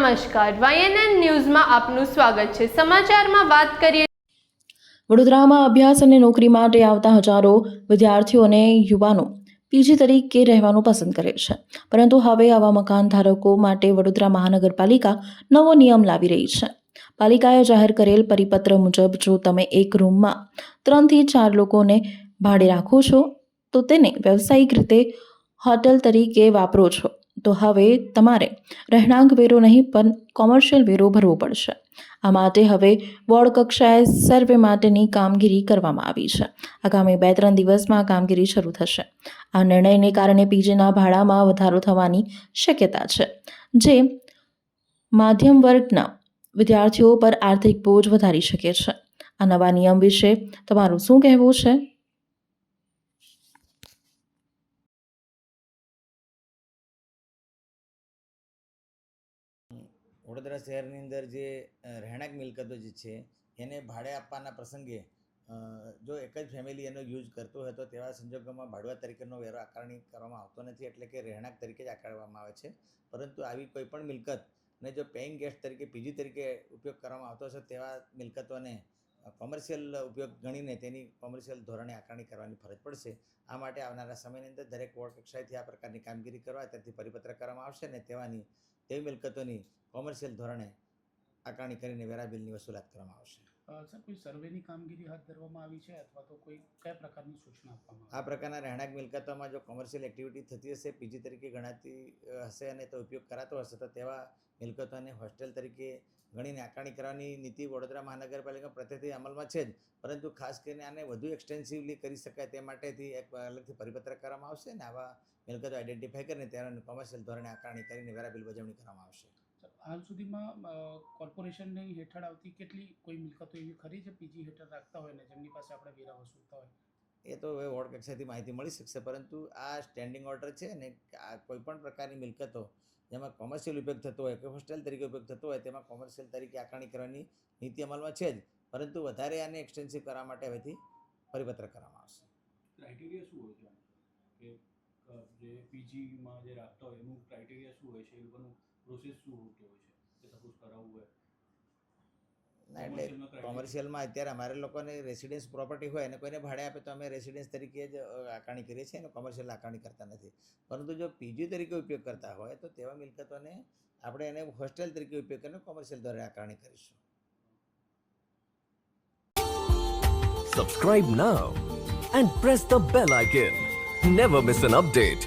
નમસ્કાર, YNN ન્યૂઝમાં આપનું સ્વાગત છે। સમાચારમાં વાત કરીએ। વડોદરામાં અભ્યાસ અને નોકરી માટે આવતા હજારો વિદ્યાર્થીઓ અને યુવાનો પીજી તરીકે રહેવાનું પસંદ કરે છે, પરંતુ હવે આવા મકાન ધારકો માટે વડોદરા મહાનગરપાલિકા નવો નિયમ લાવી રહી છે। પાલિકાએ જાહેર કરેલ પરિપત્ર મુજબ જો તમે એક રૂમમાં 3 થી 4 લોકોને ભાડે રાખો છો તો તેને વ્યવસાયિક રીતે હોટેલ તરીકે વાપરો છો તો હવે તમારે રહેણાંક વેરો નહીં પણ કોમર્શિયલ વેરો ભરવો પડશે। આ માટે હવે વોર્ડ કક્ષાએ સર્વે માટેની કામગીરી કરવામાં આવી છે। આગામી 2-3 દિવસમાં કામગીરી શરૂ થશે। આ નિર્ણયને કારણે પીજીના ભાડામાં વધારો થવાની શક્યતા છે, જે મધ્યમ વર્ગના વિદ્યાર્થીઓ પર આર્થિક બોજ વધારી શકે છે। આ નવા નિયમ વિશે તમારું શું કહેવું છે? વડોદરા શહેરની અંદર જે રહેણાંક મિલકતો જે છે એને ભાડે આપવાના પ્રસંગે જો એક જ ફેમિલી એનો યુઝ કરતો હોય તો તેવા સંજોગોમાં ભાડુઆત તરીકેનો વેરો આકારણી કરવામાં આવતો નથી, એટલે કે રહેણાંક તરીકે જ આકારવામાં આવે છે। પરંતુ આવી કોઈ પણ મિલકતને જો પેઇંગ ગેસ્ટ તરીકે પીજી તરીકે ઉપયોગ કરવામાં આવતો હશે તેવા મિલકતોને કોમર્શિયલ ઉપયોગ ગણીને તેની કોમર્શિયલ ધોરણે આકારણી કરવાની ફરજ પડશે। આ માટે આવનારા સમયની અંદર દરેક વોર્ડ કક્ષાએથી આ પ્રકારની કામગીરી કરવા ત્યાંથી પરિપત્ર કરવામાં આવશે અને તેવી મિલકતોની કોમર્શિયલ ધોરણે આકારણી કરીને વેરા બિલની વસૂલાત કરવામાં આવશે। સર, કોઈ સર્વેની કામગીરી હાથ ધરવામાં આવી છે અથવા તો કોઈ કયા પ્રકારની સૂચના આપવામાં આ પ્રકારના રહેણાંક મિલકતોમાં જો કોમર્શિયલ એક્ટિવિટી થતી હશે, પીજી તરીકે ગણાતી હશે અને તો ઉપયોગ કરાતો હશે તો તેવા મિલકતોને હોસ્ટેલ તરીકે ગણીને આકારણી કરવાની નીતિ વડોદરા મહાનગરપાલિકા પ્રત્યેથી અમલમાં છે જ, પરંતુ ખાસ કરીને આને વધુ એક્સટેન્સિવલી કરી શકાય તે માટેથી એક અલગથી પરિપત્ર કરવામાં આવશે અને આવા મિલકતો આઈડેન્ટિફાઈ કરીને તેના કોમર્શિયલ ધોરણે આકારણી કરીને વેરા બિલ વજવણી કરવામાં આવશે। હાલ સુધીમાં કોર્પોરેશનની હેઠળ આવતી કેટલી કોઈ મિલકતો એવી ખરી છે પીજી હેઠળ રાખતા હોય ને જેમની પાસે આપણે વેરા વસૂલતા હોય? એ તો હવે વોર્ડ કક્ષાથી માહિતી મળી શકશે, પરંતુ આ સ્ટેન્ડિંગ ઓર્ડર છે ને આ કોઈપણ પ્રકારની મિલકતો જેમાં કોમર્શિયલ ઉપયોગ થતો હોય કે હોસ્ટેલ તરીકે ઉપયોગ થતો હોય તેમાં કોમર્શિયલ તરીકે આકારણી કરવાની નીતિ અમલમાં છે જ, પરંતુ વધારે આને એક્સટેન્સિવ કરવા માટે હવેથી પરિપત્ર કરવામાં આવશે। ક્રાઇટેરિયા શું હોય છે કે જે પીજીમાં જે રાખતા હોય એનું ક્રાઇટેરિયા શું હોય છે, એ લોકોનું પ્રોસેસ શું હોતો હોય છે કે સપોઝ કરાવવું હોય? ના, એટલે કોમર્શિયલમાં અત્યારે અમારે લોકોને રેસિડેન્સ પ્રોપર્ટી હોય અને કોઈને ભાડે આપે તો અમે રેસિડેન્સ તરીકે જ આકારણી કરીએ છીએ અને કોમર્શિયલ આકારણી કરતા નથી, પરંતુ જો પીજી તરીકે ઉપયોગ કરતા હોય તો તેવા મિલકતોને આપણે એને હોસ્ટેલ તરીકે ઉપયોગ કરીને કોમર્શિયલ દ્વારા આકારણી કરીશું। Subscribe now and press the bell icon. Never miss an update.